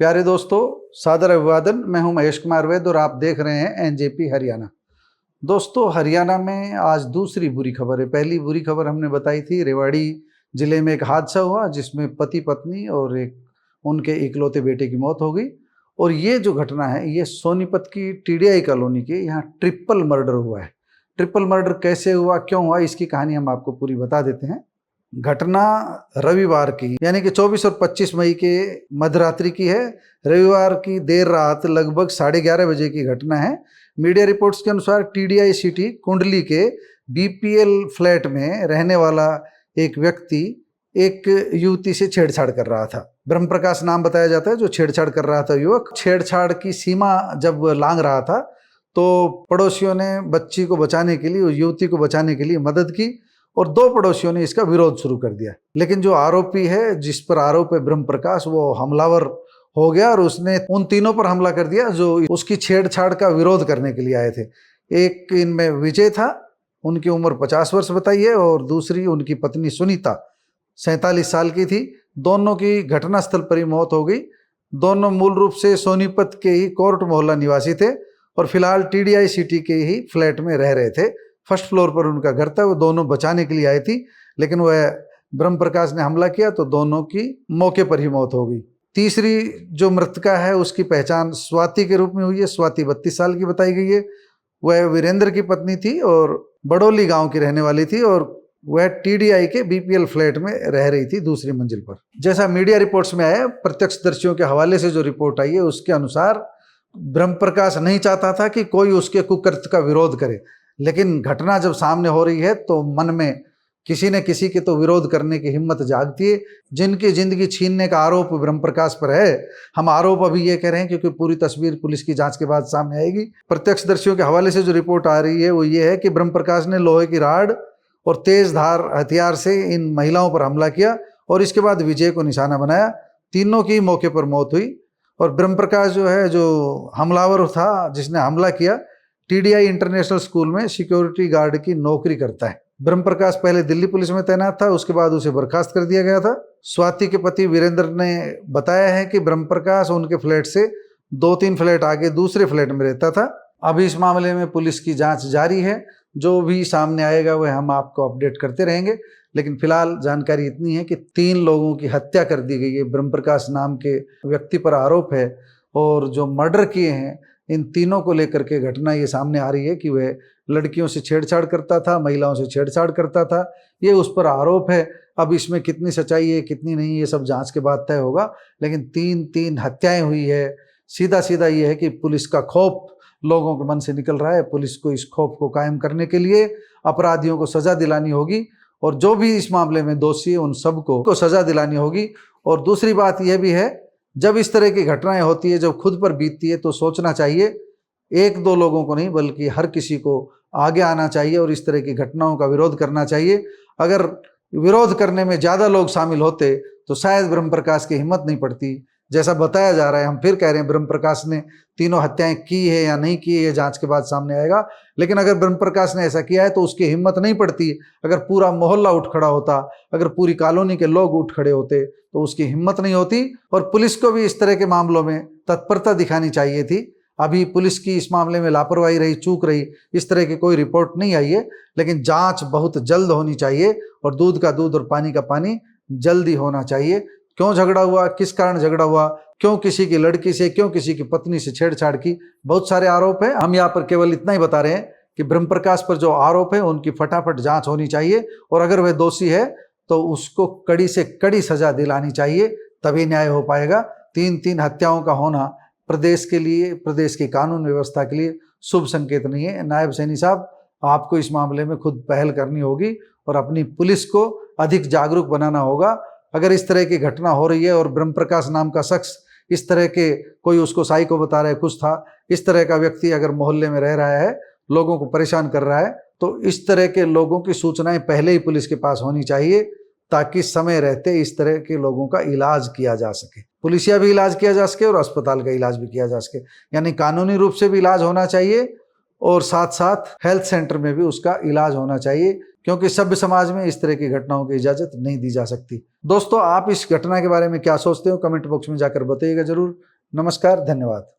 प्यारे दोस्तों, सादर अभिवादन। मैं हूं महेश कुमार वैद्य और आप देख रहे हैं एनजेपी हरियाणा। दोस्तों, हरियाणा में आज दूसरी बुरी खबर है। पहली बुरी खबर हमने बताई थी, रेवाड़ी जिले में एक हादसा हुआ जिसमें पति पत्नी और उनके इकलौते बेटे की मौत हो गई। और ये जो घटना है ये सोनीपत की टीडीआई कॉलोनी के यहाँ ट्रिपल मर्डर हुआ है। ट्रिपल मर्डर कैसे हुआ, क्यों हुआ, इसकी कहानी हम आपको पूरी बता देते हैं। घटना रविवार की यानी कि 24 और 25 मई के मध्यरात्रि की है। रविवार की देर रात लगभग 11:30 बजे की घटना है। मीडिया रिपोर्ट्स के अनुसार टीडीआई सिटी कुंडली के बीपीएल फ्लैट में रहने वाला एक व्यक्ति एक युवती से छेड़छाड़ कर रहा था। ब्रह्म प्रकाश नाम बताया जाता है जो छेड़छाड़ कर रहा था युवक। छेड़छाड़ की सीमा जब लांघ रहा था तो पड़ोसियों ने बच्ची को बचाने के लिए, युवती को बचाने के लिए मदद की और दो पड़ोसियों ने इसका विरोध शुरू कर दिया। लेकिन जो आरोपी है, जिस पर आरोप है ब्रह्म प्रकाश, वो हमलावर हो गया और उसने उन तीनों पर हमला कर दिया जो उसकी छेड़छाड़ का विरोध करने के लिए आए थे। एक इनमें विजय था, उनकी उम्र 50 वर्ष बताई है, और दूसरी उनकी पत्नी सुनीता 47 साल की थी। दोनों की घटनास्थल पर ही मौत हो गई। दोनों मूल रूप से सोनीपत के ही कोर्ट मोहल्ला निवासी थे और फिलहाल टीडीआई सिटी के ही फ्लैट में रह रहे थे। फर्स्ट फ्लोर पर उनका घर था। वो दोनों बचाने के लिए आई थी, लेकिन वह ब्रह्म प्रकाश ने हमला किया तो दोनों की मौके पर ही मौत हो गई। तीसरी जो मृतका है उसकी पहचान स्वाति के रूप में हुई है। स्वाति 32 साल की बताई गई है। वह वीरेंद्र की पत्नी थी और बड़ोली गांव की रहने वाली थी और वह टीडीआई के बीपीएल फ्लैट में रह रही थी दूसरी मंजिल पर। जैसा मीडिया रिपोर्ट्स में आया, प्रत्यक्षदर्शियों के हवाले से जो रिपोर्ट आई है उसके अनुसार ब्रह्म प्रकाश नहीं चाहता था कि कोई उसके कुकृत्य का विरोध करे, लेकिन घटना जब सामने हो रही है तो मन में किसी न किसी के तो विरोध करने की हिम्मत जागती है। जिनकी जिंदगी छीनने का आरोप ब्रह्म प्रकाश पर है, हम आरोप अभी ये कह रहे हैं क्योंकि पूरी तस्वीर पुलिस की जांच के बाद सामने आएगी। प्रत्यक्षदर्शियों के हवाले से जो रिपोर्ट आ रही है वो ये है कि ब्रह्म प्रकाश ने लोहे की राड और तेज धार हथियार से इन महिलाओं पर हमला किया और इसके बाद विजय को निशाना बनाया। तीनों की मौके पर मौत हुई। और ब्रह्म प्रकाश जो है, जो हमलावर था जिसने हमला किया, टीडीआई इंटरनेशनल स्कूल में सिक्योरिटी गार्ड की नौकरी करता है। ब्रह्म प्रकाश पहले दिल्ली पुलिस में तैनात था, उसके बाद उसे बर्खास्त कर दिया गया था। स्वाति के पति वीरेंद्र ने बताया है कि ब्रह्म प्रकाश उनके फ्लैट से 2-3 फ्लैट आगे दूसरे फ्लैट में रहता था। अभी इस मामले में पुलिस की जांच जारी है। जो भी सामने आएगा वह हम आपको अपडेट करते रहेंगे, लेकिन फिलहाल जानकारी इतनी है कि 3 लोगों की हत्या कर दी गई है। ब्रह्म प्रकाश नाम के व्यक्ति पर आरोप है और जो मर्डर किए हैं इन तीनों को लेकर के घटना ये सामने आ रही है कि वह लड़कियों से छेड़छाड़ करता था, महिलाओं से छेड़छाड़ करता था, ये उस पर आरोप है। अब इसमें कितनी सच्चाई है कितनी नहीं, ये सब जांच के बाद तय होगा। लेकिन 3 हत्याएं हुई है। सीधा सीधा ये है कि पुलिस का खौफ लोगों के मन से निकल रहा है। पुलिस को इस खौफ को कायम करने के लिए अपराधियों को सजा दिलानी होगी और जो भी इस मामले में दोषी है उन सबको सजा दिलानी होगी। और दूसरी बात यह भी है, जब इस तरह की घटनाएं होती है, जब खुद पर बीतती है, तो सोचना चाहिए, 1-2 लोगों को नहीं बल्कि हर किसी को आगे आना चाहिए और इस तरह की घटनाओं का विरोध करना चाहिए। अगर विरोध करने में ज़्यादा लोग शामिल होते तो शायद ब्रह्म प्रकाश की हिम्मत नहीं पड़ती। जैसा बताया जा रहा है, हम फिर कह रहे हैं, ब्रह्म प्रकाश ने तीनों हत्याएं की है या नहीं की है ये जांच के बाद सामने आएगा। लेकिन अगर ब्रह्म प्रकाश ने ऐसा किया है तो उसकी हिम्मत नहीं पड़ती। अगर पूरा मोहल्ला उठ खड़ा होता, अगर पूरी कॉलोनी के लोग उठ खड़े होते तो उसकी हिम्मत नहीं होती। और पुलिस को भी इस तरह के मामलों में तत्परता दिखानी चाहिए थी। अभी पुलिस की इस मामले में लापरवाही रही, चूक रही, इस तरह की कोई रिपोर्ट नहीं आई है। लेकिन जांच बहुत जल्द होनी चाहिए और दूध का दूध और पानी का पानी जल्दी होना चाहिए। क्यों झगड़ा हुआ, किस कारण झगड़ा हुआ, क्यों किसी की लड़की से, क्यों किसी की पत्नी से छेड़छाड़ की, बहुत सारे आरोप हैं। हम यहाँ पर केवल इतना ही बता रहे हैं कि ब्रह्म प्रकाश पर जो आरोप है उनकी फटाफट जांच होनी चाहिए और अगर वह दोषी है तो उसको कड़ी से कड़ी सजा दिलानी चाहिए, तभी न्याय हो पाएगा। 3 हत्याओं का होना प्रदेश के लिए, प्रदेश की कानून व्यवस्था के लिए शुभ संकेत नहीं है। नायब सैनी साहब, आपको इस मामले में खुद पहल करनी होगी और अपनी पुलिस को अधिक जागरूक बनाना होगा। अगर इस तरह की घटना हो रही है और ब्रह्म प्रकाश नाम का शख्स इस तरह के, कोई उसको साइको बता रहा है, कुछ था, इस तरह का व्यक्ति अगर मोहल्ले में रह रहा है, लोगों को परेशान कर रहा है, तो इस तरह के लोगों की सूचनाएं पहले ही पुलिस के पास होनी चाहिए ताकि समय रहते इस तरह के लोगों का इलाज किया जा सके। पुलिसिया भी इलाज किया जा सके और अस्पताल का इलाज भी किया जा सके। यानी कानूनी रूप से भी इलाज होना चाहिए और साथ साथ हेल्थ सेंटर में भी उसका इलाज होना चाहिए, क्योंकि सभ्य समाज में इस तरह की घटनाओं की इजाज़त नहीं दी जा सकती। दोस्तों, आप इस घटना के बारे में क्या सोचते हो, कमेंट बॉक्स में जाकर बताइएगा जरूर। नमस्कार, धन्यवाद।